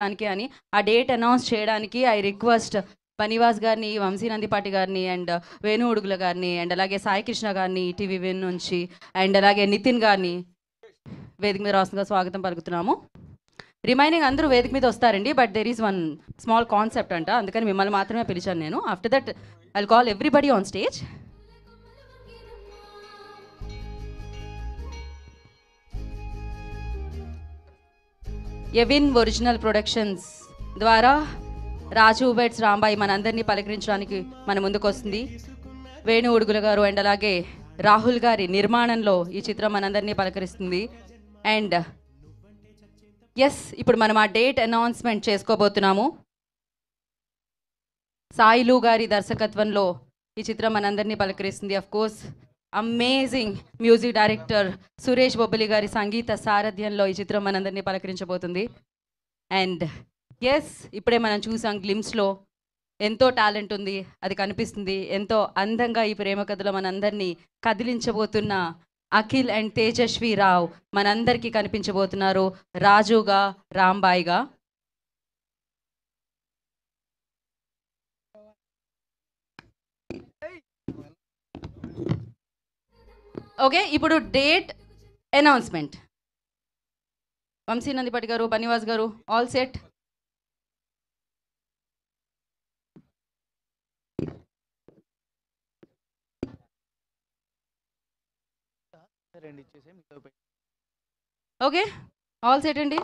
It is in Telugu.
దానికి అని ఆ డేట్ అనౌన్స్ చేయడానికి ఐ రిక్వెస్ట్ బనివాస్ గారిని, వంశీ నందిపాటి గారిని అండ్ వేణు ఉడుగుల గారిని అండ్ అలాగే సాయి కృష్ణ గారిని టీవీ విన్ నుంచి అండ్ అలాగే నితిన్ గారిని వేదిక మీద రాస్తుందిగా స్వాగతం పలుకుతున్నాము. రిమైనింగ్ అందరూ వేదిక మీద వస్తారండి, but there is one small concept అంట, అందుకని మిమ్మల్ని మాత్రమే పిలిచాను నేను. After that I will call everybody on stage. Evin original productions ద్వారా రాజు బెట్స్ రాంబాయి మనందరినీ పలకరించడానికి మన ముందుకు వస్తుంది. వేణు ఉడుగుల గారు అండ్ అలాగే రాహుల్ గారి నిర్మాణంలో ఈ చిత్రం మనందరినీ పలకరిస్తుంది. అండ్ ఎస్, ఇప్పుడు మనం ఆ డేట్ అనౌన్స్మెంట్ చేసుకోబోతున్నాము. సాయిలు గారి దర్శకత్వంలో ఈ చిత్రం మనందరినీ పలకరిస్తుంది. Of course amazing music director Suresh Bobbili గారి సంగీత సారథ్యంలో ఈ చిత్రం మనందరినీ పలకరించబోతుంది. అండ్ ఎస్, ఇప్పుడే మనం చూసాం గ్లిమ్స్లో ఎంతో టాలెంట్ ఉంది, అది కనిపిస్తుంది. ఎంతో అందంగా ఈ ప్రేమ కథలో మనందరినీ కదిలించబోతున్న అఖిల్ అండ్ తేజస్వి రావు మనందరికీ కనిపించబోతున్నారు రాజుగా, రాంబాయిగా. ఓకే, ఇప్పుడు డేట్ అనౌన్స్మెంట్. వంశీ నందిపాటి గారు, బనివాస్ గారు, all set? Okay, all set అండి.